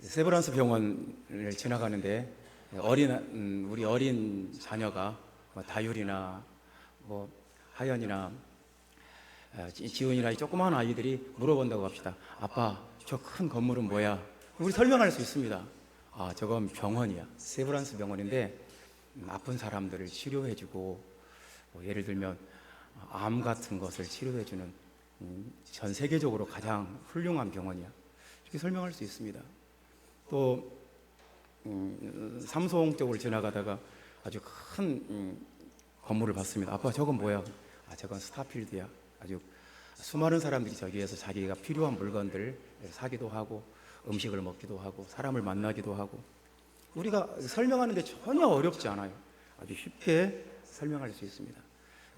세브란스 병원을 지나가는데 우리 어린 자녀가 다율이나 하연이나 지훈이나 이 조그마한 아이들이 물어본다고 합시다. 아빠, 저 큰 건물은 뭐야? 우리 설명할 수 있습니다. 아, 저건 병원이야. 세브란스 병원인데 아픈 사람들을 치료해주고 예를 들면 암 같은 것을 치료해주는 전 세계적으로 가장 훌륭한 병원이야. 이렇게 설명할 수 있습니다. 또 삼성 쪽을 지나가다가 아주 큰 건물을 봤습니다. 아빠, 저건 뭐야? 아, 저건 스타필드야. 아주 수많은 사람들이 저기에서 자기가 필요한 물건들을 사기도 하고 음식을 먹기도 하고 사람을 만나기도 하고, 우리가 설명하는데 전혀 어렵지 않아요. 아주 쉽게 설명할 수 있습니다.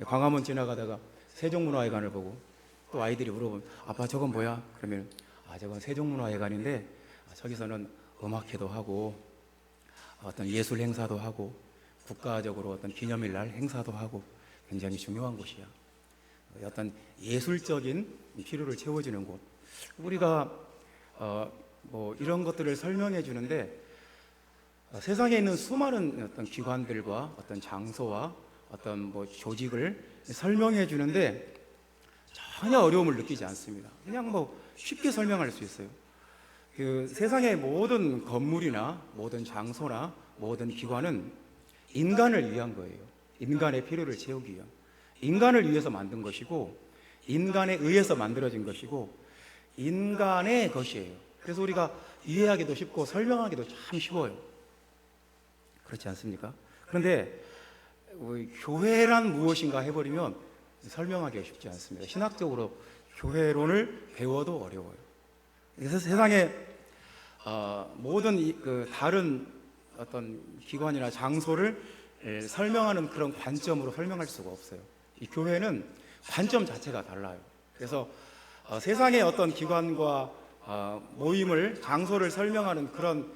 광화문 지나가다가 세종문화회관을 보고 또 아이들이 물어보면 아빠, 저건 뭐야? 그러면 아, 저건 세종문화회관인데 저기서는 음악회도 하고 어떤 예술 행사도 하고 국가적으로 어떤 기념일날 행사도 하고 굉장히 중요한 곳이야. 어떤 예술적인 필요를 채워주는 곳. 우리가 이런 것들을 설명해 주는데 세상에 있는 수많은 어떤 기관들과 어떤 장소와 어떤 조직을 설명해 주는데 전혀 어려움을 느끼지 않습니다. 그냥 쉽게 설명할 수 있어요. 그 세상의 모든 건물이나 모든 장소나 모든 기관은 인간을 위한 거예요. 인간의 필요를 채우기 위한, 인간을 위해서 만든 것이고 인간에 의해서 만들어진 것이고 인간의 것이에요. 그래서 우리가 이해하기도 쉽고 설명하기도 참 쉬워요. 그렇지 않습니까? 그런데 교회란 무엇인가 해버리면 설명하기가 쉽지 않습니다. 신학적으로 교회론을 배워도 어려워요. 그래서 세상에 모든 다른 어떤 기관이나 장소를 설명하는 그런 관점으로 설명할 수가 없어요. 이 교회는 관점 자체가 달라요. 그래서 세상의 어떤 기관과 모임을, 장소를 설명하는 그런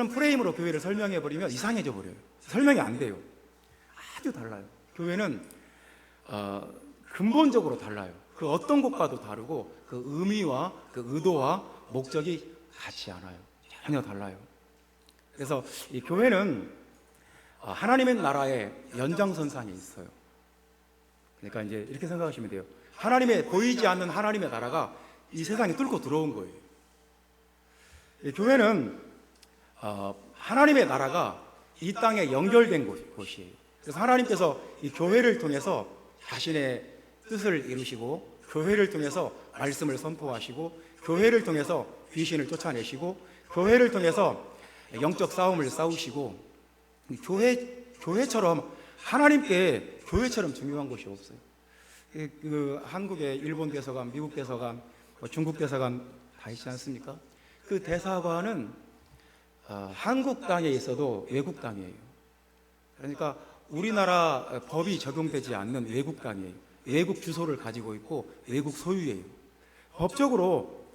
프레임으로 교회를 설명해 버리면 이상해져 버려요. 설명이 안 돼요. 아주 달라요. 교회는 근본적으로 달라요. 그 어떤 곳과도 다르고 그 의미와 그 의도와 목적이 같지 않아요. 전혀 달라요. 그래서 이 교회는 하나님의 나라의 연장선상에 있어요. 그러니까 이제 이렇게 생각하시면 돼요. 보이지 않는 하나님의 나라가 이 세상에 뚫고 들어온 거예요. 이 교회는 하나님의 나라가 이 땅에 연결된 곳이에요. 그래서 하나님께서 이 교회를 통해서 자신의 뜻을 이루시고, 교회를 통해서 말씀을 선포하시고, 교회를 통해서 귀신을 쫓아내시고, 교회를 통해서 영적 싸움을 싸우시고, 교회처럼 하나님께 교회처럼 중요한 곳이 없어요. 한국의 일본 대사관, 미국 대사관, 중국 대사관 다 있지 않습니까? 그 대사관은 한국 땅에 있어도 외국 땅이에요. 그러니까 우리나라 법이 적용되지 않는 외국 땅이에요. 외국 주소를 가지고 있고 외국 소유예요. 법적으로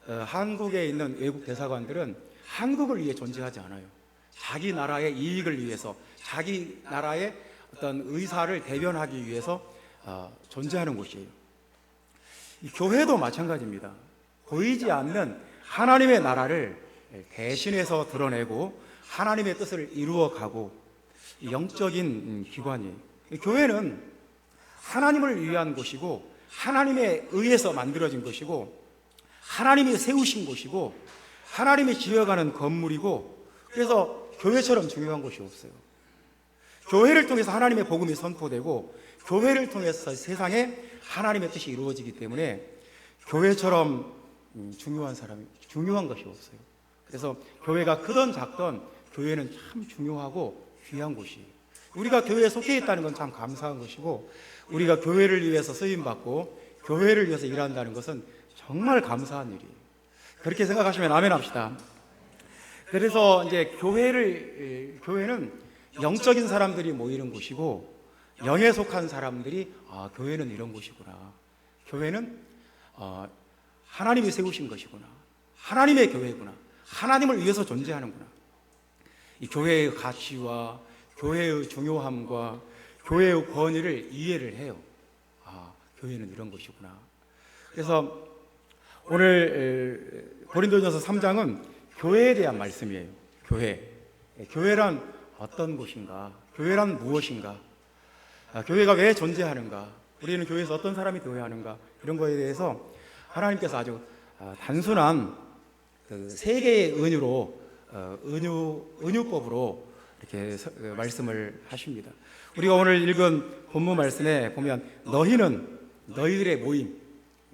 한국에 있는 외국 대사관들은 한국을 위해 존재하지 않아요. 자기 나라의 이익을 위해서, 자기 나라의 어떤 의사를 대변하기 위해서 존재하는 곳이에요. 이 교회도 마찬가지입니다. 보이지 않는 하나님의 나라를 대신해서 드러내고 하나님의 뜻을 이루어가고 영적인 기관이에요. 교회는 하나님을 위한 곳이고 하나님에 의해서 만들어진 것이고 하나님이 세우신 곳이고 하나님이 지어가는 건물이고, 그래서 교회처럼 중요한 곳이 없어요. 교회를 통해서 하나님의 복음이 선포되고 교회를 통해서 세상에 하나님의 뜻이 이루어지기 때문에 교회처럼 중요한 것이 없어요. 그래서 교회가 크든 작든 교회는 참 중요하고 귀한 곳이에요. 우리가 교회에 속해 있다는 건 참 감사한 것이고, 우리가 교회를 위해서 쓰임받고 교회를 위해서 일한다는 것은 정말 감사한 일이에요. 그렇게 생각하시면 아멘 합시다. 그래서 이제 교회는 영적인 사람들이 모이는 곳이고, 영에 속한 사람들이 교회는 이런 곳이구나, 교회는 하나님이 세우신 것이구나, 하나님의 교회구나, 하나님을 위해서 존재하는구나, 이 교회의 가치와 교회의 중요함과 교회의 권위를 이해를 해요. 교회는 이런 곳이구나. 그래서 오늘 고린도전서 3장은 교회에 대한 말씀이에요. 교회. 교회란 어떤 곳인가? 교회란 무엇인가? 교회가 왜 존재하는가? 우리는 교회에서 어떤 사람이 되어야 하는가? 이런 거에 대해서 하나님께서 아주 단순한 세 개의 은유로 은유법으로 이렇게 말씀을 하십니다. 우리가 오늘 읽은 본문 말씀에 보면 너희들의 모임,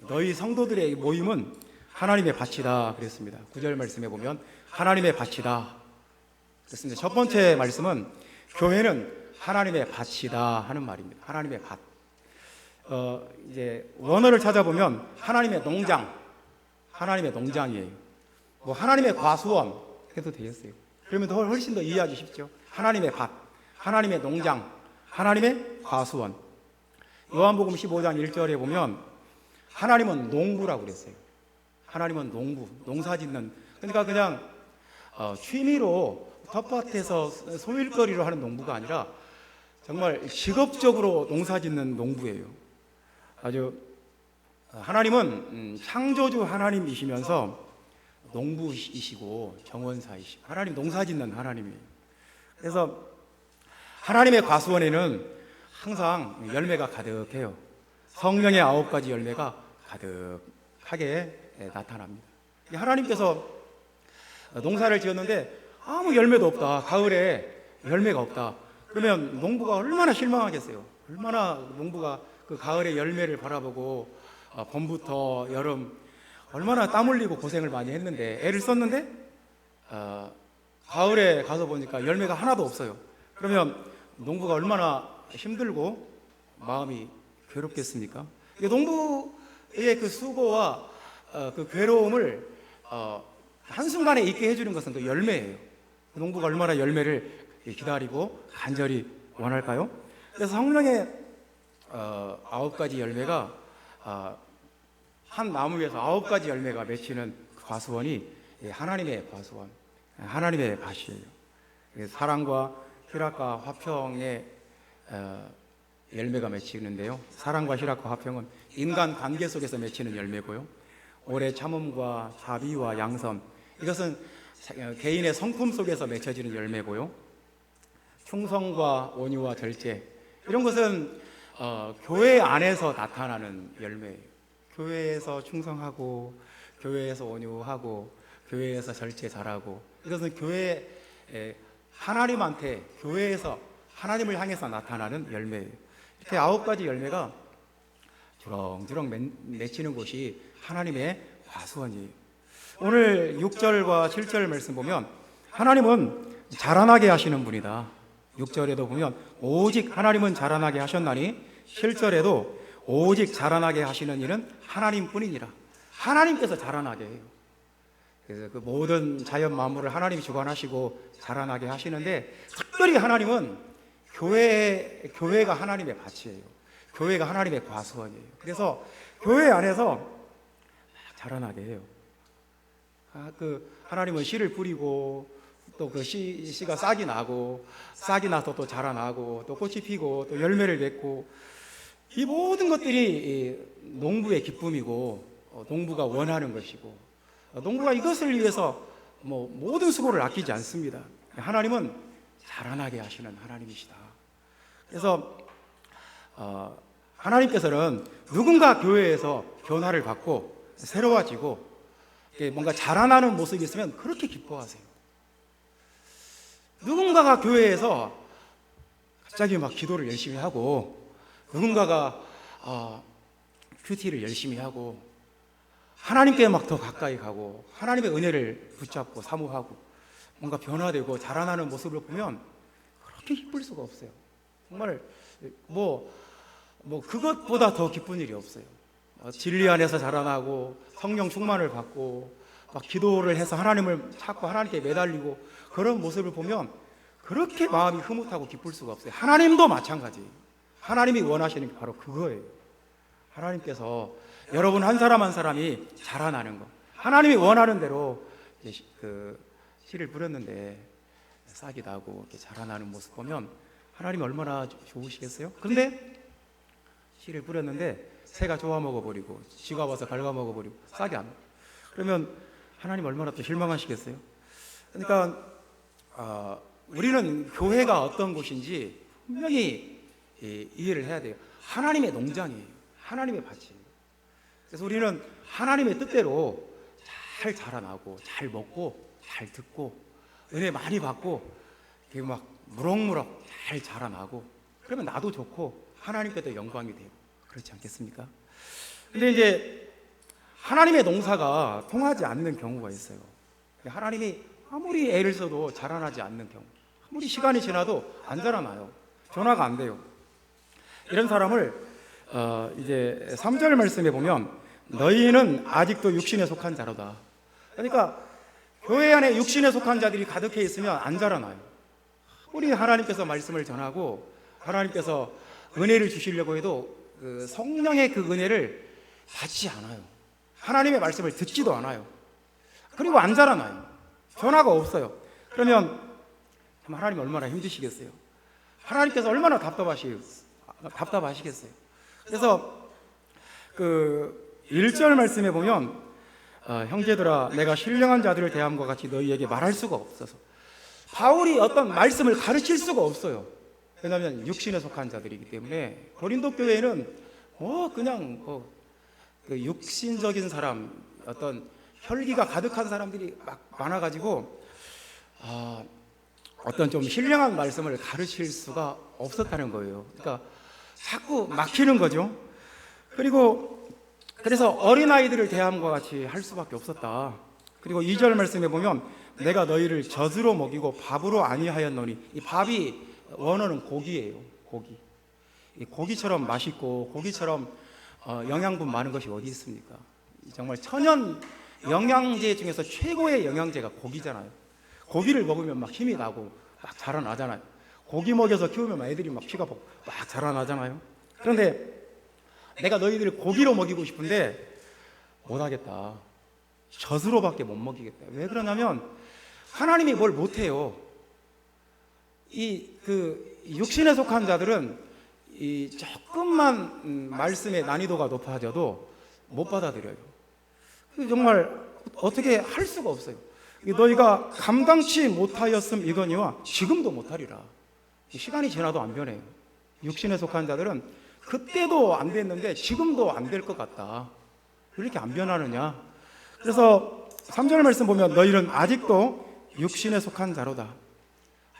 너희 성도들의 모임은 하나님의 밭이다 그랬습니다. 9절 말씀에 보면 하나님의 밭이다 그랬습니다. 첫 번째 말씀은 교회는 하나님의 밭이다 하는 말입니다. 하나님의 밭. 이제 원어를 찾아보면 하나님의 농장, 하나님의 농장이에요. 뭐 하나님의 과수원 해도 되겠어요. 그러면 더 훨씬 더 이해하기 쉽죠. 하나님의 밭, 하나님의 농장, 하나님의 과수원. 요한복음 15장 1절에 보면 하나님은 농부라고 그랬어요. 하나님은 농부, 농사짓는. 그러니까 그냥 취미로 텃밭에서 소일거리로 하는 농부가 아니라 정말 직업적으로 농사짓는 농부예요. 아주 하나님은 창조주 하나님이시면서 농부이시고 정원사이시고 하나님 농사짓는 하나님이에요. 그래서 하나님의 과수원에는 항상 열매가 가득해요. 성령의 9가지 열매가 가득하게 나타납니다. 하나님께서 농사를 지었는데 아무 열매도 없다. 가을에 열매가 없다. 그러면 농부가 얼마나 실망하겠어요. 얼마나 농부가 그 가을의 열매를 바라보고 봄부터 여름 얼마나 땀 흘리고 고생을 많이 했는데 애를 썼는데 가을에 가서 보니까 열매가 하나도 없어요. 그러면 농부가 얼마나 힘들고 마음이 괴롭겠습니까? 농부의 그 수고와 그 괴로움을 한순간에 있게 해주는 것은 그 열매예요. 농부가 얼마나 열매를 기다리고 간절히 원할까요? 그래서 성령의 9가지 열매가 한 나무 위에서 9가지 열매가 맺히는 과수원이 하나님의 과수원, 하나님의 밭이에요. 사랑과 희락과 화평의 열매가 맺히는데요. 사랑과 희락과 화평은 인간 관계 속에서 맺히는 열매고요. 오래 참음과 자비와 양선, 이것은 개인의 성품 속에서 맺혀지는 열매고요. 충성과 온유와 절제, 이런 것은 교회 안에서 나타나는 열매예요. 교회에서 충성하고 교회에서 온유하고 교회에서 절제 잘하고, 이것은 교회 하나님한테 교회에서 하나님을 향해서 나타나는 열매예요. 이렇게 9가지 열매가 주렁주렁 맺히는 곳이 하나님의 과수원이에요. 오늘 6절과 7절 말씀 보면 하나님은 자라나게 하시는 분이다. 6절에도 보면 오직 하나님은 자라나게 하셨나니, 7절에도 오직 자라나게 하시는 이는 하나님뿐이니라. 하나님께서 자라나게 해요. 그래서 그 모든 자연 만물을 하나님이 주관하시고 자라나게 하시는데, 특별히 하나님은 교회가 하나님의 밭이에요. 교회가 하나님의 과수원이에요. 그래서 교회 안에서 자라나게 해요. 하나님은 씨를 뿌리고 또 그 씨가 싹이 나고, 싹이 나서 또 자라나고 또 꽃이 피고 또 열매를 맺고, 이 모든 것들이 농부의 기쁨이고 농부가 원하는 것이고, 농부가 이것을 위해서 모든 수고를 아끼지 않습니다. 하나님은 자라나게 하시는 하나님이시다. 그래서 하나님께서는 누군가 교회에서 변화를 받고 새로워지고 뭔가 자라나는 모습이 있으면 그렇게 기뻐하세요. 누군가가 교회에서 갑자기 막 기도를 열심히 하고, 누군가가 큐티를 열심히 하고 하나님께 막 더 가까이 가고 하나님의 은혜를 붙잡고 사모하고 뭔가 변화되고 자라나는 모습을 보면 그렇게 기쁠 수가 없어요. 정말 그것보다 더 기쁜 일이 없어요. 진리 안에서 자라나고 성령 충만을 받고 막 기도를 해서 하나님을 찾고 하나님께 매달리고 그런 모습을 보면 그렇게 마음이 흐뭇하고 기쁠 수가 없어요. 하나님도 마찬가지예요. 하나님이 원하시는 게 바로 그거예요. 하나님께서 여러분 한 사람 한 사람이 자라나는 거, 하나님이 원하는 대로 씨를 뿌렸는데 싹이 나고 이렇게 자라나는 모습 보면 하나님이 얼마나 좋으시겠어요? 그런데 씨를 뿌렸는데 새가 쪼아 먹어버리고 쥐가 와서 갉아 먹어버리고 싹이 안 나요. 그러면 하나님 얼마나 또 실망하시겠어요? 그러니까 우리는 교회가 어떤 곳인지 분명히 이해를 해야 돼요. 하나님의 농장이에요. 하나님의 밭이에요. 그래서 우리는 하나님의 뜻대로 잘 자라나고 잘 먹고 잘 듣고 은혜 많이 받고 이렇게 막 무럭무럭 잘 자라나고 그러면 나도 좋고 하나님께도 영광이 되고 그렇지 않겠습니까? 근데 이제 하나님의 농사가 통하지 않는 경우가 있어요. 하나님이 아무리 애를 써도 자라나지 않는 경우, 아무리 시간이 지나도 안 자라나요. 변화가 안 돼요. 이런 사람을 이제 3절 말씀에 보면 너희는 아직도 육신에 속한 자로다. 그러니까 교회 안에 육신에 속한 자들이 가득해 있으면 안 자라나요. 우리 하나님께서 말씀을 전하고 하나님께서 은혜를 주시려고 해도 그 성령의 그 은혜를 받지 않아요. 하나님의 말씀을 듣지도 않아요. 그리고 안 자라나요. 변화가 없어요. 그러면 하나님 얼마나 힘드시겠어요? 하나님께서 얼마나 답답하시겠어요? 그래서 그 1절 말씀에 보면 형제들아 내가 신령한 자들을 대함과 같이 너희에게 말할 수가 없어서 바울이 어떤 말씀을 가르칠 수가 없어요. 왜냐하면 육신에 속한 자들이기 때문에 고린도 교회는 그냥 그 육신적인 사람 어떤 혈기가 가득한 사람들이 막 많아가지고 어떤 좀 신령한 말씀을 가르칠 수가 없었다는 거예요. 그러니까 자꾸 막히는 거죠. 그래서 어린아이들을 대함과 같이 할 수밖에 없었다. 그리고 2절 말씀에 보면 내가 너희를 젖으로 먹이고 밥으로 아니하였노니 이 밥이 원어는 고기예요. 고기처럼 맛있고 고기처럼 영양분 많은 것이 어디 있습니까? 정말 천연 영양제 중에서 최고의 영양제가 고기잖아요. 고기를 먹으면 막 힘이 나고 막 자라나잖아요. 고기 먹여서 키우면 애들이 막 피가 막 자라나잖아요. 그런데 내가 너희들을 고기로 먹이고 싶은데 못하겠다. 젖으로밖에 못 먹이겠다. 왜 그러냐면 하나님이 뭘 못해요. 그 육신에 속한 자들은 이 조금만 말씀의 난이도가 높아져도 못 받아들여요. 정말 어떻게 할 수가 없어요. 너희가 감당치 못하였음 이거니와 지금도 못하리라. 시간이 지나도 안 변해요. 육신에 속한 자들은 그때도 안 됐는데 지금도 안 될 것 같다. 왜 이렇게 안 변하느냐? 그래서 3절 말씀 보면 너희는 아직도 육신에 속한 자로다.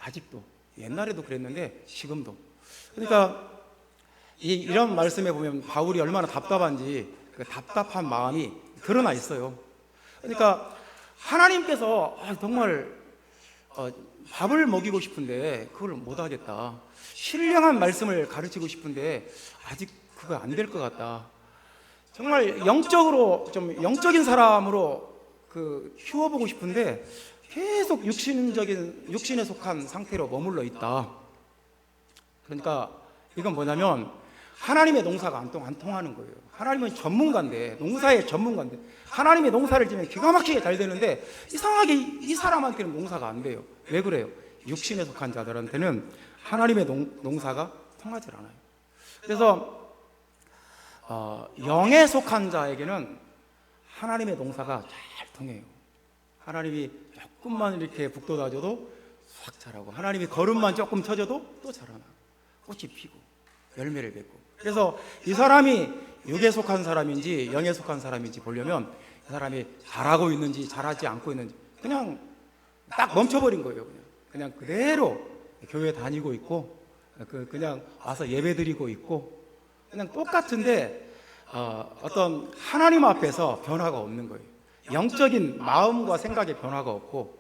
아직도. 옛날에도 그랬는데 지금도. 그러니까 이런 말씀에 보면 바울이 얼마나 답답한지 그 답답한 마음이 드러나 있어요. 그러니까 하나님께서 정말 밥을 먹이고 싶은데 그걸 못하겠다. 신령한 말씀을 가르치고 싶은데 아직 그거 안 될 것 같다. 정말 영적으로 좀 영적인 사람으로 그 키워보고 싶은데 계속 육신에 속한 상태로 머물러 있다. 그러니까 이건 뭐냐면 하나님의 농사가 안 통하는 거예요. 하나님은 전문가인데, 농사의 전문가인데 하나님의 농사를 지면 기가 막히게 잘 되는데 이상하게 이 사람한테는 농사가 안 돼요. 왜 그래요? 육신에 속한 자들한테는 하나님의 농사가 통하지 않아요. 그래서 영에 속한 자에게는 하나님의 농사가 잘 통해요. 하나님이 조금만 이렇게 북돋아줘도 확 자라고, 하나님이 걸음만 조금 쳐줘도 또 자라나, 꽃이 피고 열매를 맺고. 그래서 이 사람이 육에 속한 사람인지 영에 속한 사람인지 보려면 이 사람이 잘하고 있는지 잘하지 않고 있는지 그냥 딱 멈춰버린 거예요. 그냥 그대로 교회 다니고 있고 그냥 와서 예배 드리고 있고 그냥 똑같은데 어떤 하나님 앞에서 변화가 없는 거예요. 영적인 마음과 생각의 변화가 없고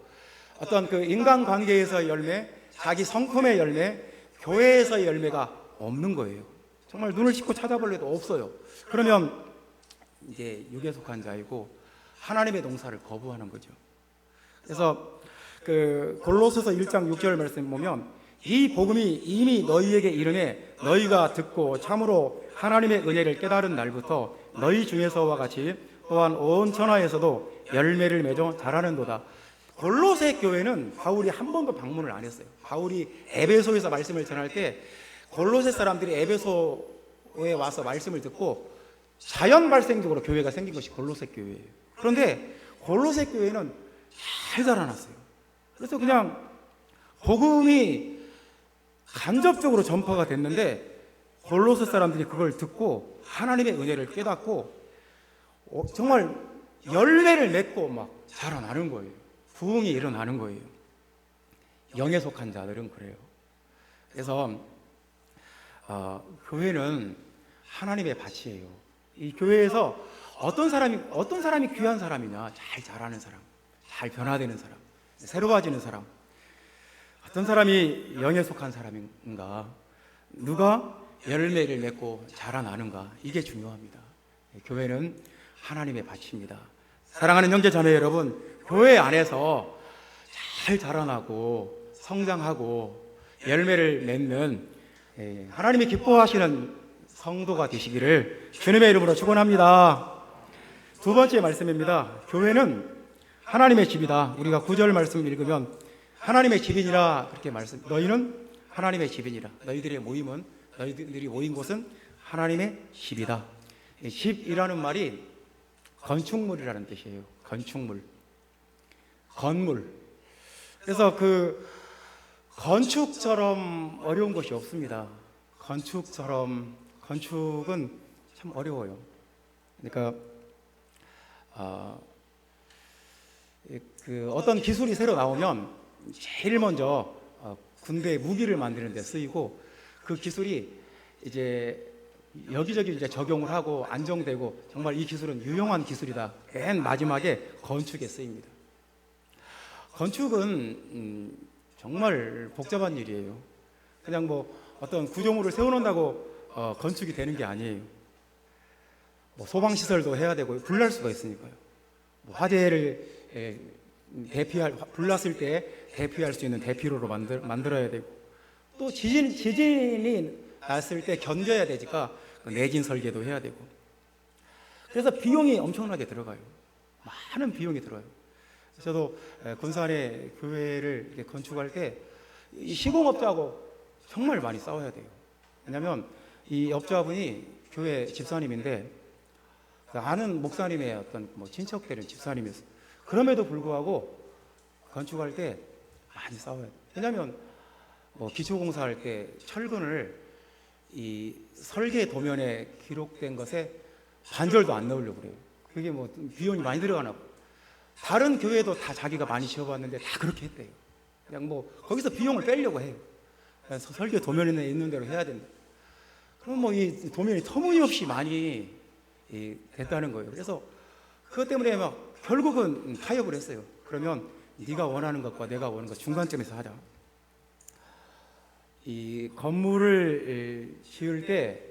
어떤 그 인간관계에서의 열매, 자기 성품의 열매, 교회에서의 열매가 없는 거예요. 정말 눈을 씻고 찾아볼래도 없어요. 그러면 이제 육에 속한 자이고 하나님의 농사를 거부하는 거죠. 그래서 그 골로새서 1장 6절 말씀 보면 이 복음이 이미 너희에게 이르매 너희가 듣고 참으로 하나님의 은혜를 깨달은 날부터 너희 중에서와 같이 또한 온 천하에서도 열매를 맺어 자라는도다. 골로새 교회는 바울이 한 번도 방문을 안 했어요. 바울이 에베소에서 말씀을 전할 때 골로새 사람들이 에베소에 와서 말씀을 듣고 자연 발생적으로 교회가 생긴 것이 골로새 교회예요. 그런데 골로새 교회는 잘 자라났어요. 그래서 그냥 복음이 간접적으로 전파가 됐는데 골로새 사람들이 그걸 듣고 하나님의 은혜를 깨닫고 정말 열매를 맺고 막 자라나는 거예요. 부흥이 일어나는 거예요. 영에 속한 자들은 그래요. 그래서 교회는 하나님의 밭이에요. 이 교회에서 어떤 사람이 귀한 사람이냐? 잘 자라는 사람, 잘 변화되는 사람, 새로워지는 사람. 어떤 사람이 영에 속한 사람인가? 누가 열매를 맺고 자라나는가? 이게 중요합니다. 교회는 하나님의 밭입니다. 사랑하는 형제 자매 여러분, 교회 안에서 잘 자라나고 성장하고 열매를 맺는 하나님이 기뻐하시는 성도가 되시기를 주님의 이름으로 축원합니다. 두 번째 말씀입니다. 교회는 하나님의 집이다. 우리가 9절 말씀 읽으면 하나님의 집이니라 그렇게 말씀. 너희는 하나님의 집이니라. 너희들이 모인 곳은 하나님의 집이다. 집이라는 말이 건축물이라는 뜻이에요. 건축물, 건물. 그래서 그 건축처럼 어려운 것이 없습니다. 건축은 참 어려워요. 그러니까 어떤 기술이 새로 나오면 제일 먼저 군대 무기를 만드는 데 쓰이고, 그 기술이 이제 여기저기 이제 적용을 하고 안정되고 정말 이 기술은 유용한 기술이다. 맨 마지막에 건축에 쓰입니다. 건축은 정말 복잡한 일이에요. 그냥 뭐 어떤 구조물을 세워놓는다고 건축이 되는 게 아니에요. 뭐 소방시설도 해야 되고 불날 수가 있으니까요. 뭐 화재를 불났을 때 대피할 수 있는 대피로로 만들어야 되고, 또 지진이 났을 때 견뎌야 되니까 내진 설계도 해야 되고. 그래서 비용이 엄청나게 들어가요. 많은 비용이 들어요. 저도 군산에 교회를 이렇게 건축할 때 이 시공업자하고 정말 많이 싸워야 돼요. 왜냐하면 이 업자분이 교회 집사님인데 아는 목사님의 어떤 친척 되는 집사님이었어요. 그럼에도 불구하고 건축할 때 많이 싸워야 돼요. 왜냐하면 기초공사할 때 철근을 이 설계 도면에 기록된 것에 반절도 안 넣으려고 그래요. 그게 비용이 많이 들어가나 봐요. 다른 교회도 다 자기가 많이 지어봤는데 다 그렇게 했대요. 그냥 거기서 비용을 빼려고 해요. 그래서 설계 도면에 있는 대로 해야 된다. 그럼 이 도면이 터무니없이 많이 됐다는 거예요. 그래서 그것 때문에 결국은 타협을 했어요. 그러면 네가 원하는 것과 내가 원하는 것 중간점에서 하자. 이 건물을 지을 때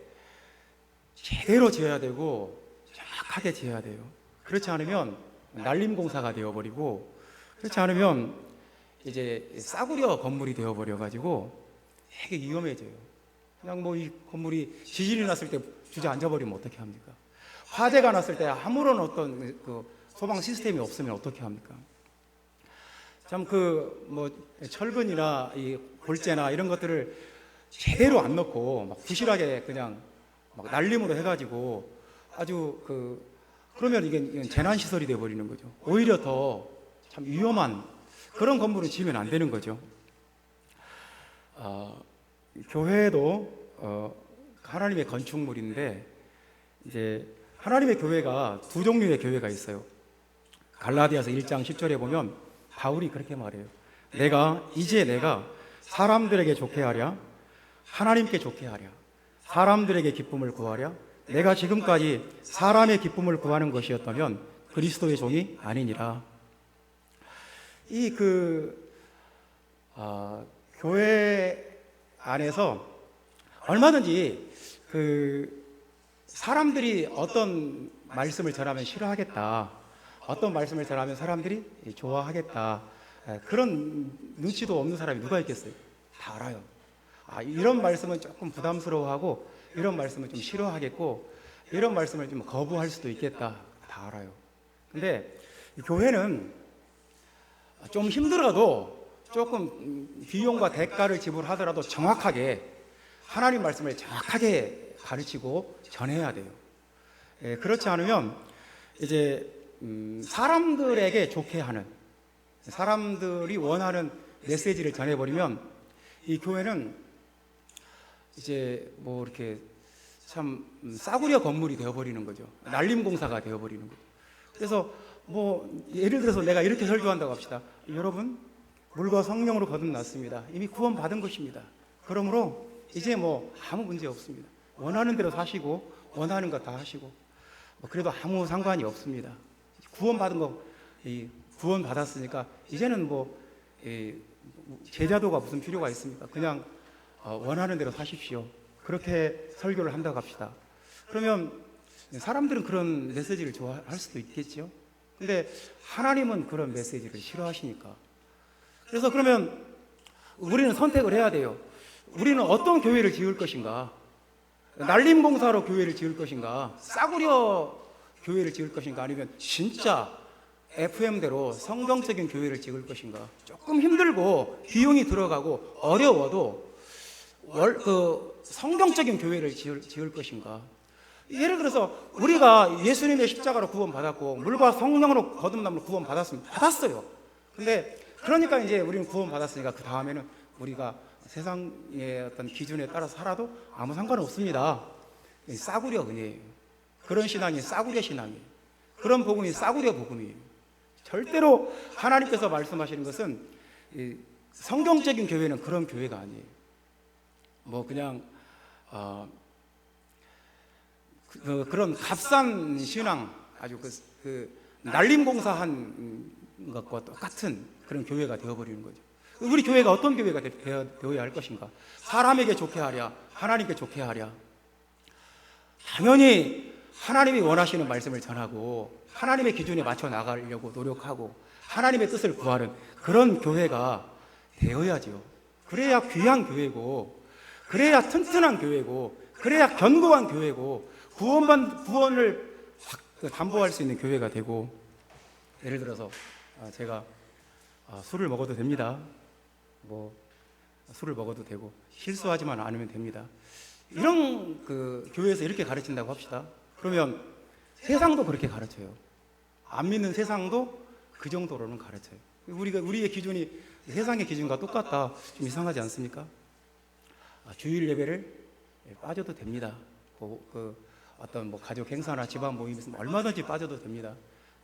제대로 지어야 되고 정확하게 지어야 돼요. 그렇지 않으면 날림공사가 되어버리고, 그렇지 않으면 이제 싸구려 건물이 되어버려가지고 되게 위험해져요. 그냥 이 건물이 지진이 났을 때 주저앉아버리면 어떻게 합니까? 화재가 났을 때 아무런 어떤 소방 시스템이 없으면 어떻게 합니까? 참 철근이나 이 골재나 이런 것들을 제대로 안 넣고 부실하게 그냥 날림으로 해가지고 아주 그러면 이게 재난시설이 되어버리는 거죠. 오히려 더 참 위험한 그런 건물은 지으면 안 되는 거죠. 교회도 하나님의 건축물인데, 이제 하나님의 교회가 두 종류의 교회가 있어요. 갈라디아서 1장 10절에 보면 바울이 그렇게 말해요. 이제 내가 사람들에게 좋게 하랴, 하나님께 좋게 하랴, 사람들에게 기쁨을 구하랴. 내가 지금까지 사람의 기쁨을 구하는 것이었다면 그리스도의 종이 아니니라. 교회 안에서 얼마든지 사람들이 어떤 말씀을 전하면 싫어하겠다, 어떤 말씀을 전하면 사람들이 좋아하겠다, 그런 눈치도 없는 사람이 누가 있겠어요? 다 알아요. 이런 말씀은 조금 부담스러워하고, 이런 말씀은 좀 싫어하겠고, 이런 말씀을 좀 거부할 수도 있겠다, 다 알아요. 근데 교회는 좀 힘들어도 조금 비용과 대가를 지불하더라도 정확하게 하나님 말씀을 정확하게 가르치고 전해야 돼요. 그렇지 않으면 이제 사람들에게 좋게 하는, 사람들이 원하는 메시지를 전해버리면 이 교회는 이제 뭐 이렇게 참 싸구려 건물이 되어버리는 거죠. 날림공사가 되어버리는 거죠. 그래서 뭐 예를 들어서 내가 이렇게 설교한다고 합시다. 여러분, 물과 성령으로 거듭났습니다. 이미 구원 받은 것입니다. 그러므로 이제 뭐 아무 문제 없습니다. 원하는 대로 사시고 원하는 거 다 하시고 뭐 그래도 아무 상관이 없습니다. 구원 받은 거 구원 받았으니까 이제는 뭐 제자도가 무슨 필요가 있습니까? 그냥 원하는 대로 사십시오. 그렇게 설교를 한다고 합시다. 그러면 사람들은 그런 메시지를 좋아할 수도 있겠죠. 근데 하나님은 그런 메시지를 싫어하시니까. 그래서 그러면 우리는 선택을 해야 돼요. 우리는 어떤 교회를 지을 것인가? 날림공사로 교회를 지을 것인가? 싸구려 교회를 지을 것인가? 아니면 진짜 FM대로 성경적인 교회를 지을 것인가? 조금 힘들고 비용이 들어가고 어려워도 성경적인 교회를 지을 것인가? 예를 들어서 우리가 예수님의 십자가로 구원받았고 물과 성령으로 거듭남으로 구원받았습니다. 받았어요. 근데 그러니까 이제 우리는 구원받았으니까 그 다음에는 우리가 세상의 어떤 기준에 따라 살아도 아무 상관없습니다. 싸구려 은혜예요. 그런 신앙이 싸구려 신앙이에요. 그런 복음이 싸구려 복음이에요. 절대로 하나님께서 말씀하시는 것은 성경적인 교회는 그런 교회가 아니에요. 뭐 그냥 그런 값싼 신앙, 아주 그 날림공사한 것과 똑같은 그런 교회가 되어버리는 거죠. 우리 교회가 어떤 교회가 되어야 할 것인가? 사람에게 좋게 하랴, 하나님께 좋게 하랴. 당연히 하나님이 원하시는 말씀을 전하고 하나님의 기준에 맞춰 나가려고 노력하고 하나님의 뜻을 구하는 그런 교회가 되어야죠. 그래야 귀한 교회고, 그래야 튼튼한 교회고, 그래야 견고한 교회고, 구원을 담보할 수 있는 교회가 되고. 예를 들어서 제가 술을 먹어도 됩니다. 뭐 술을 먹어도 되고 실수하지만 않으면 됩니다. 이런 그 교회에서 이렇게 가르친다고 합시다. 그러면 세상도 그렇게 가르쳐요. 안 믿는 세상도 그 정도로는 가르쳐요. 우리의 기준이 세상의 기준과 똑같다. 좀 이상하지 않습니까? 주일 예배를 빠져도 됩니다. 어떤 뭐 가족 행사나 집안 모임 있으면 얼마든지 빠져도 됩니다.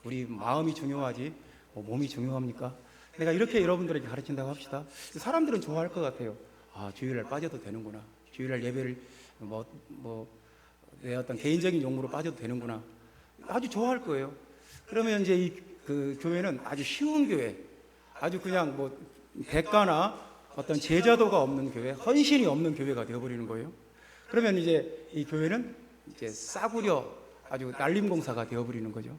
우리 마음이 중요하지 몸이 중요합니까? 내가 이렇게 여러분들에게 가르친다고 합시다. 사람들은 좋아할 것 같아요. 주일날 빠져도 되는구나. 주일날 예배를 내 어떤 개인적인 용무로 빠져도 되는구나. 아주 좋아할 거예요. 그러면 이제 그 교회는 아주 쉬운 교회, 아주 그냥 뭐 대가나 어떤 제자도가 없는 교회, 헌신이 없는 교회가 되어버리는 거예요. 그러면 이제 이 교회는 이제 싸구려 아주 날림공사가 되어버리는 거죠.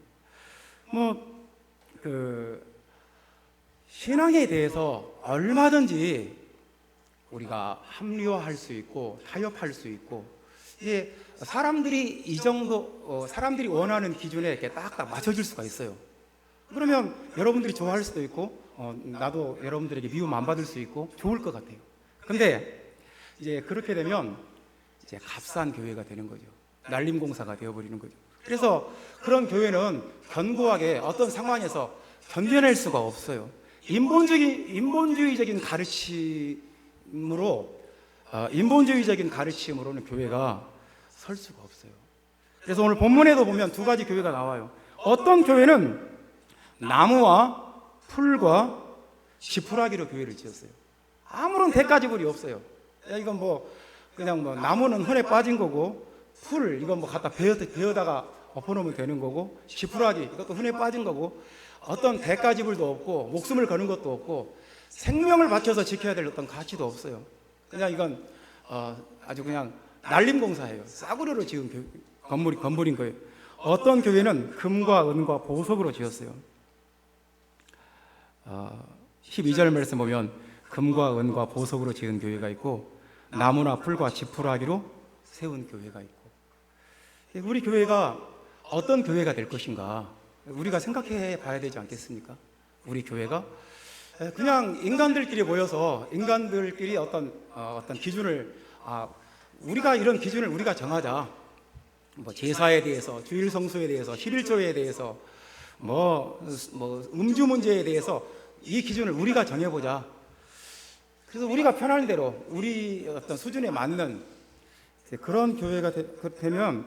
신앙에 대해서 얼마든지 우리가 합리화할 수 있고 타협할 수 있고, 이게 사람들이 사람들이 원하는 기준에 이렇게 딱딱 맞춰줄 수가 있어요. 그러면 여러분들이 좋아할 수도 있고, 나도 여러분들에게 미움 안 받을 수 있고 좋을 것 같아요. 근데 이제 그렇게 되면 이제 값싼 교회가 되는 거죠. 날림공사가 되어버리는 거죠. 그래서 그런 교회는 견고하게 어떤 상황에서 견뎌낼 수가 없어요. 인본주의적인 가르침으로는 교회가 설 수가 없어요. 그래서 오늘 본문에도 보면 두 가지 교회가 나와요. 어떤 교회는 나무와 풀과 지푸라기로 교회를 지었어요. 아무런 대가지불이 없어요. 이건 그냥 나무는 흔해 빠진 거고, 풀 이건 갖다 베어다가 엎어놓으면 되는 거고, 지푸라기 이것도 흔해 빠진 거고, 어떤 대가지불도 없고 목숨을 거는 것도 없고 생명을 바쳐서 지켜야 될 어떤 가치도 없어요. 그냥 이건 아주 그냥 날림공사예요. 싸구려로 지은 건물인 거예요. 어떤 교회는 금과 은과 보석으로 지었어요. 12절 말씀 보면 금과 은과 보석으로 지은 교회가 있고, 나무나 풀과 지푸라기로 세운 교회가 있고. 우리 교회가 어떤 교회가 될 것인가 우리가 생각해 봐야 되지 않겠습니까? 우리 교회가 그냥 인간들끼리 모여서 인간들끼리 어떤 기준을 우리가 이런 기준을 우리가 정하자. 제사에 대해서, 주일 성수에 대해서, 11조에 대해서 음주 문제에 대해서 이 기준을 우리가 정해보자. 그래서 우리가 편한 대로 우리 어떤 수준에 맞는 그런 교회가 되면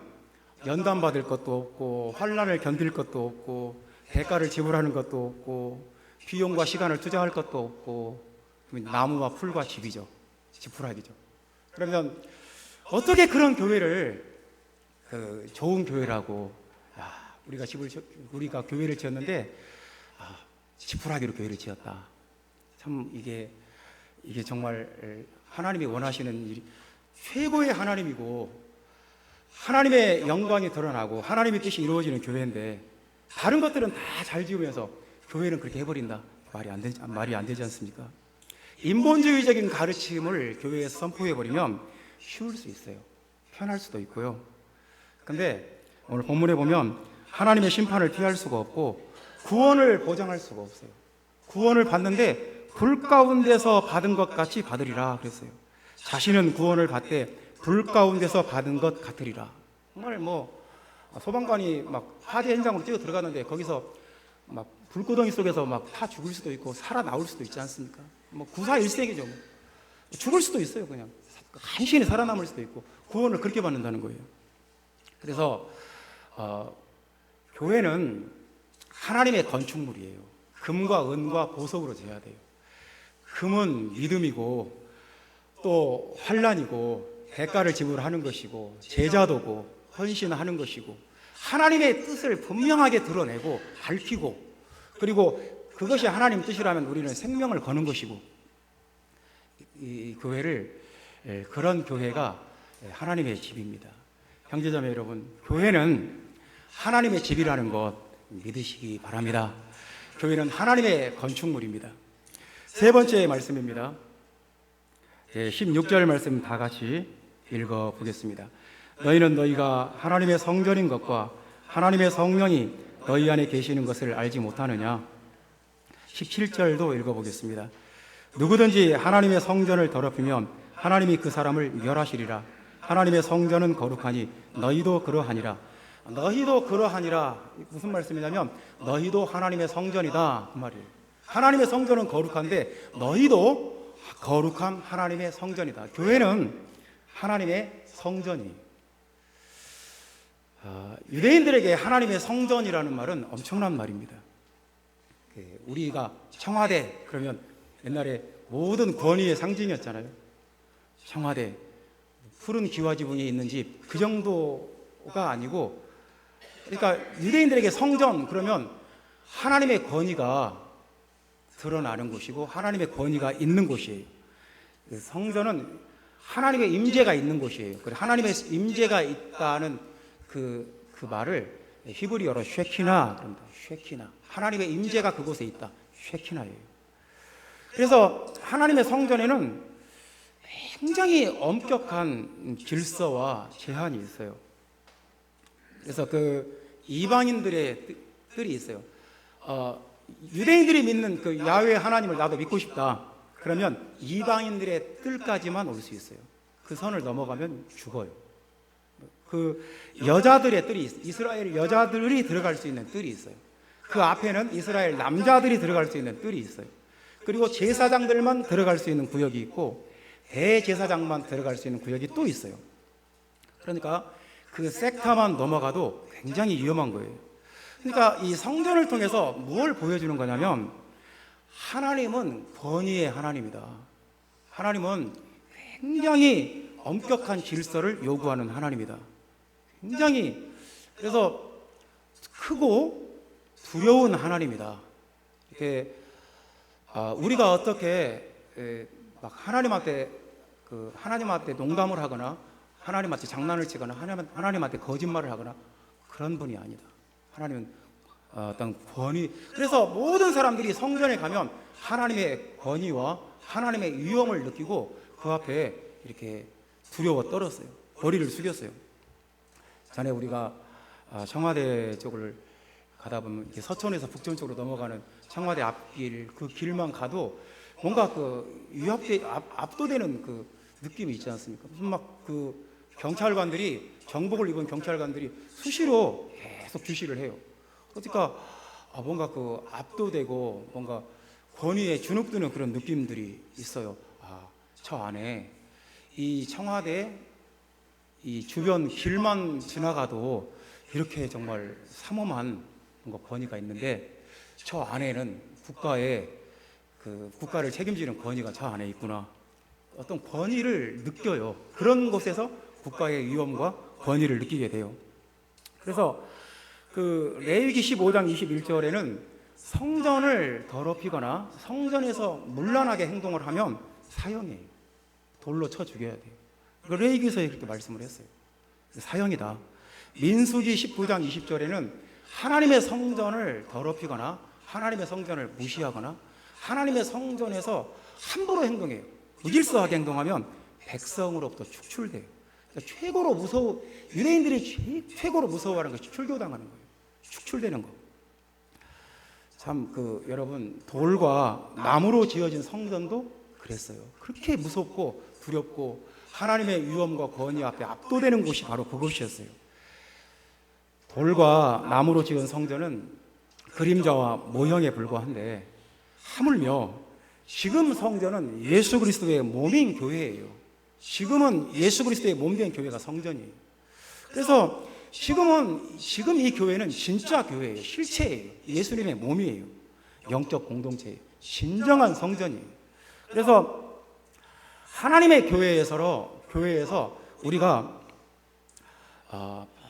연단 받을 것도 없고 환난을 견딜 것도 없고 대가를 지불하는 것도 없고 비용과 시간을 투자할 것도 없고 나무와 풀과 집이죠. 지푸라기죠. 그러면 어떻게 그런 교회를 좋은 교회라고 우리가 교회를 지었는데 지푸라기로 교회를 지었다. 참 이게 정말 하나님이 원하시는 일이 최고의 하나님이고 하나님의 영광이 드러나고 하나님의 뜻이 이루어지는 교회인데 다른 것들은 다 잘 지으면서 교회는 그렇게 해버린다. 말이 안 되지 않습니까? 인본주의적인 가르침을 교회에서 선포해버리면 쉬울 수 있어요. 편할 수도 있고요. 근데 오늘 본문에 보면 하나님의 심판을 피할 수가 없고 구원을 보장할 수가 없어요. 구원을 받는데 불 가운데서 받은 것 같이 받으리라 그랬어요. 자신은 구원을 받되 불 가운데서 받은 것 같으리라. 정말 소방관이 막 화재 현장으로 뛰어 들어가는데 거기서 막 불구덩이 속에서 막 타 죽을 수도 있고 살아나올 수도 있지 않습니까? 구사일생이죠. 죽을 수도 있어요. 그냥 간신히 살아남을 수도 있고 구원을 그렇게 받는다는 거예요. 그래서 교회는 하나님의 건축물이에요. 금과 은과 보석으로 지어야 돼요. 금은 믿음이고 또 환난이고 대가를 지불하는 것이고 제자도고 헌신하는 것이고 하나님의 뜻을 분명하게 드러내고 밝히고 그리고 그것이 하나님 뜻이라면 우리는 생명을 거는 것이고 이 교회를 그런 교회가 하나님의 집입니다. 형제자매 여러분, 교회는 하나님의 집이라는 것 믿으시기 바랍니다. 교회는 하나님의 건축물입니다. 세 번째 말씀입니다. 16절 말씀 다 같이 읽어보겠습니다. 너희는 너희가 하나님의 성전인 것과 하나님의 성령이 너희 안에 계시는 것을 알지 못하느냐? 17절도 읽어보겠습니다. 누구든지 하나님의 성전을 더럽히면 하나님이 그 사람을 멸하시리라. 하나님의 성전은 거룩하니 너희도 그러하니라. 너희도 그러하니라. 무슨 말씀이냐면 너희도 하나님의 성전이다 그 말이에요. 하나님의 성전은 거룩한데 너희도 거룩한 하나님의 성전이다. 교회는 하나님의 성전이에요. 유대인들에게 하나님의 성전이라는 말은 엄청난 말입니다. 우리가 청와대 그러면 옛날에 모든 권위의 상징이었잖아요. 청와대, 푸른 기와 지붕이 있는 집, 그 정도가 아니고, 그러니까 유대인들에게 성전 그러면 하나님의 권위가 드러나는 곳이고 하나님의 권위가 있는 곳이에요. 성전은 하나님의 임재가 있는 곳이에요. 하나님의 임재가 있다는 그 말을 히브리어로 쉐키나 그럽니다. 쉐키나. 하나님의 임재가 그곳에 있다. 쉐키나예요. 그래서 하나님의 성전에는 굉장히 엄격한 질서와 제한이 있어요. 그래서 이방인들의 뜰이 있어요. 유대인들이 믿는 그 야훼 하나님을 나도 믿고 싶다. 그러면 이방인들의 뜰까지만 올 수 있어요. 그 선을 넘어가면 죽어요. 여자들의 뜰이 있어요. 이스라엘 여자들이 들어갈 수 있는 뜰이 있어요. 그 앞에는 이스라엘 남자들이 들어갈 수 있는 뜰이 있어요. 그리고 제사장들만 들어갈 수 있는 구역이 있고 대제사장만 들어갈 수 있는 구역이 또 있어요. 그러니까 그 섹터만 넘어가도 굉장히 위험한 거예요. 그러니까 이 성전을 통해서 뭘 보여주는 거냐면 하나님은 권위의 하나님이다. 하나님은 굉장히 엄격한 질서를 요구하는 하나님이다. 굉장히 그래서 크고 두려운 하나님이다. 이렇게 우리가 어떻게 막 하나님한테 농담을 하거나 하나님한테 장난을 치거나 하나님한테 거짓말을 하거나 그런 분이 아니다. 하나님은 어떤 권위. 그래서 모든 사람들이 성전에 가면 하나님의 권위와 하나님의 위엄을 느끼고 그 앞에 이렇게 두려워 떨었어요. 머리를 숙였어요. 전에 우리가 청와대 쪽을 가다 보면 이렇게 서촌에서 북촌 쪽으로 넘어가는 청와대 앞길 그 길만 가도 뭔가 압도되는 그 느낌이 있지 않습니까? 무슨 막 경찰관들이 정복을 입은 경찰관들이 수시로 계속 주시를 해요. 그러니까 뭔가 그 압도되고 뭔가 권위에 주눅드는 그런 느낌들이 있어요. 저 안에 이 청와대 이 주변 길만 지나가도 이렇게 정말 삼엄한 뭔가 권위가 있는데 저 안에는 국가를 책임지는 권위가 저 안에 있구나. 어떤 권위를 느껴요. 그런 곳에서 국가의 위엄과 권위를 느끼게 돼요. 그래서 그 레위기 15장 21절에는 성전을 더럽히거나 성전에서 문란하게 행동을 하면 사형이에요. 돌로 쳐 죽여야 돼요. 레위기서에 그렇게 말씀을 했어요. 사형이다. 민수기 19장 20절에는 하나님의 성전을 더럽히거나 하나님의 성전을 무시하거나 하나님의 성전에서 함부로 행동해요. 무질서하게 행동하면 백성으로부터 축출돼요. 그러니까 유대인들이 최고로 무서워하는 것이 출교당하는 거예요. 축출되는 거. 참 여러분 돌과 나무로 지어진 성전도 그랬어요. 그렇게 무섭고 두렵고 하나님의 위엄과 권위 앞에 압도되는 곳이 바로 그곳이었어요. 돌과 나무로 지은 성전은 그림자와 모형에 불과한데 하물며 지금 성전은 예수 그리스도의 몸인 교회예요. 지금은 예수 그리스도의 몸된 교회가 성전이에요. 그래서 지금 이 교회는 진짜 교회예요. 실체예요. 예수님의 몸이에요. 영적 공동체예요. 진정한 성전이에요. 그래서 하나님의 교회에서 우리가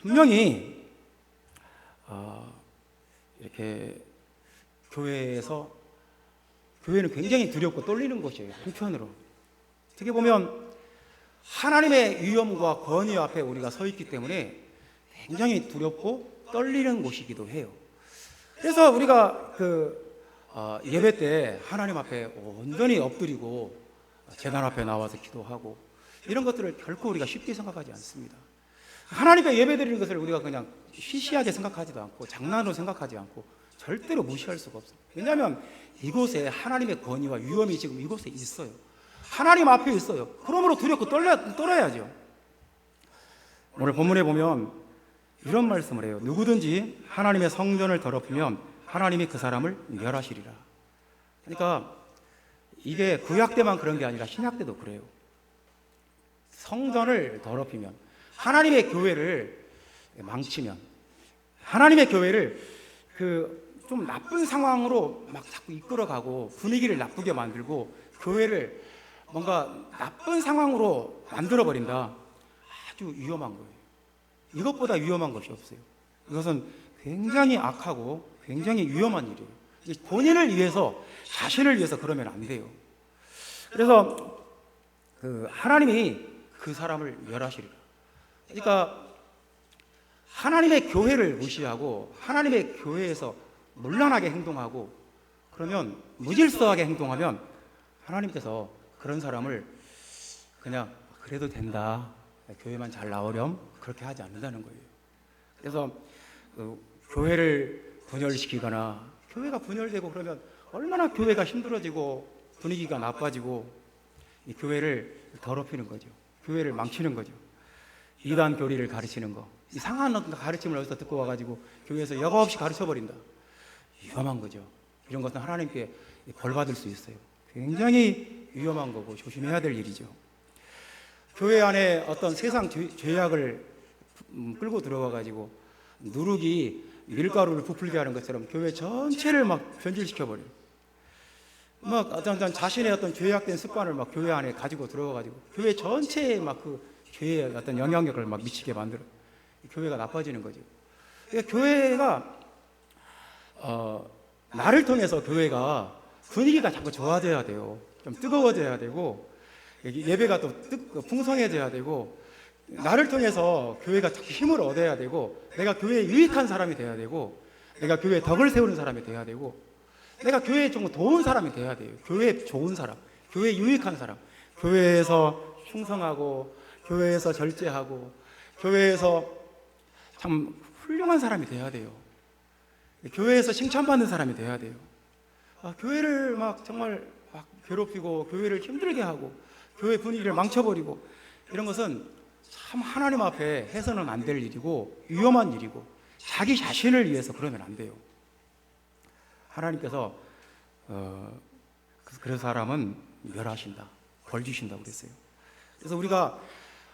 분명히 이렇게 교회는 굉장히 두렵고 떨리는 곳이에요. 한편으로 어떻게 보면 하나님의 위엄과 권위 앞에 우리가 서 있기 때문에 굉장히 두렵고 떨리는 곳이기도 해요. 그래서 우리가 예배 때 하나님 앞에 온전히 엎드리고 제단 앞에 나와서 기도하고 이런 것들을 결코 우리가 쉽게 생각하지 않습니다. 하나님께 예배 드리는 것을 우리가 그냥 시시하게 생각하지도 않고 장난으로 생각하지 않고 절대로 무시할 수가 없어요. 왜냐하면 이곳에 하나님의 권위와 위엄이 지금 이곳에 있어요. 하나님 앞에 있어요. 그러므로 두렵고 떨어야죠. 오늘 본문에 보면 이런 말씀을 해요. 누구든지 하나님의 성전을 더럽히면 하나님이 그 사람을 멸하시리라. 그러니까 이게 구약 때만 그런 게 아니라 신약 때도 그래요. 성전을 더럽히면 하나님의 교회를 망치면 하나님의 교회를 좀 나쁜 상황으로 막 자꾸 이끌어가고 분위기를 나쁘게 만들고 교회를 뭔가 나쁜 상황으로 만들어버린다. 아주 위험한 거예요. 이것보다 위험한 것이 없어요. 이것은 굉장히 악하고 굉장히 위험한 일이에요. 본인을 위해서 자신을 위해서 그러면 안 돼요. 그래서 하나님이 그 사람을 멸하시리라. 그러니까 하나님의 교회를 무시하고 하나님의 교회에서 문란하게 행동하고 그러면 무질서하게 행동하면 하나님께서 그런 사람을 그냥 그래도 된다. 교회만 잘 나오렴 그렇게 하지 않는다는 거예요. 그래서 교회를 분열시키거나 교회가 분열되고 그러면 얼마나 교회가 힘들어지고 분위기가 나빠지고 이 교회를 더럽히는 거죠. 교회를 망치는 거죠. 이단 교리를 가르치는 거, 이상한 가르침을 어디서 듣고 와가지고 교회에서 여과 없이 가르쳐버린다. 위험한 거죠. 이런 것은 하나님께 벌 받을 수 있어요. 굉장히 위험한 거고 조심해야 될 일이죠. 교회 안에 어떤 세상 죄악을 끌고 들어와가지고 누룩이 밀가루를 부풀게 하는 것처럼 교회 전체를 막 변질시켜버려요. 막 어떤 자신의 어떤 죄악된 습관을 막 교회 안에 가지고 들어와가지고 교회 전체에 막 죄의 어떤 영향력을 막 미치게 만들어. 교회가 나빠지는 거죠. 그러니까 교회가 나를 통해서 교회가 분위기가 자꾸 좋아져야 돼요. 좀 뜨거워져야 되고 예배가 또 풍성해져야 되고 나를 통해서 교회가 자꾸 힘을 얻어야 되고 내가 교회에 유익한 사람이 돼야 되고 내가 교회에 덕을 세우는 사람이 돼야 되고 내가 교회에 좀 도운 사람이 돼야 돼요. 교회에 좋은 사람, 교회에 유익한 사람, 교회에서 충성하고 교회에서 절제하고 교회에서 참 훌륭한 사람이 돼야 돼요. 교회에서 칭찬받는 사람이 돼야 돼요. 교회를 막 정말 막 괴롭히고 교회를 힘들게 하고 교회 분위기를 망쳐버리고 이런 것은 참 하나님 앞에 해서는 안 될 일이고 위험한 일이고 자기 자신을 위해서 그러면 안 돼요. 하나님께서 그런 사람은 멸하신다, 벌 주신다고 그랬어요. 그래서 우리가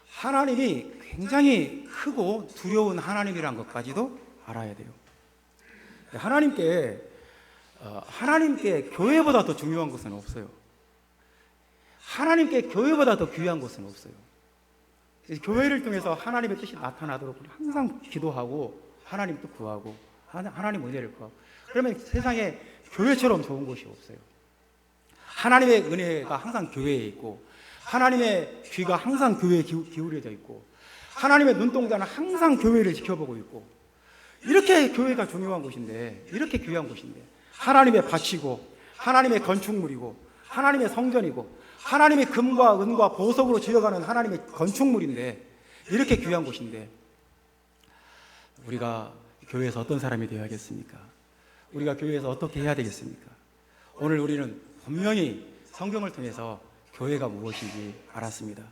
하나님이 굉장히 크고 두려운 하나님이란 것까지도 알아야 돼요. 하나님께 교회보다 더 중요한 것은 없어요. 하나님께 교회보다 더 귀한 것은 없어요. 교회를 통해서 하나님의 뜻이 나타나도록 우리 항상 기도하고 하나님도 구하고 하나님 은혜를 구하고, 그러면 세상에 교회처럼 좋은 곳이 없어요. 하나님의 은혜가 항상 교회에 있고, 하나님의 귀가 항상 교회에 기울여져 있고, 하나님의 눈동자는 항상 교회를 지켜보고 있고, 이렇게 교회가 중요한 곳인데, 이렇게 귀한 곳인데, 하나님의 밭이고 하나님의 건축물이고 하나님의 성전이고 하나님의 금과 은과 보석으로 지어가는 하나님의 건축물인데, 이렇게 귀한 곳인데 우리가 교회에서 어떤 사람이 되어야겠습니까? 우리가 교회에서 어떻게 해야 되겠습니까? 오늘 우리는 분명히 성경을 통해서 교회가 무엇인지 알았습니다.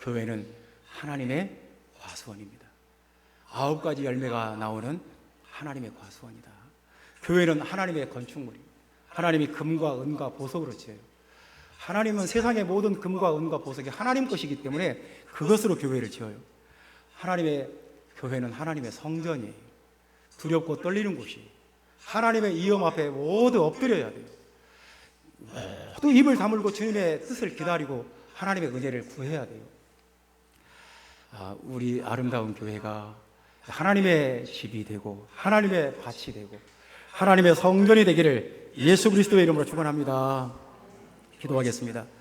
교회는 하나님의 과수원입니다. 9가지 열매가 나오는 하나님의 과수원이다. 교회는 하나님의 건축물입니다. 하나님이 금과 은과 보석으로 지어요. 하나님은 세상의 모든 금과 은과 보석이 하나님 것이기 때문에 그것으로 교회를 지어요. 하나님의 교회는 하나님의 성전이에요. 두렵고 떨리는 곳이, 하나님의 이름 앞에 모두 엎드려야 돼요. 모두 입을 다물고 주님의 뜻을 기다리고 하나님의 은혜를 구해야 돼요. 우리 아름다운 교회가 하나님의 집이 되고 하나님의 밭이 되고 하나님의 성전이 되기를 예수 그리스도의 이름으로 축원합니다. 기도하겠습니다.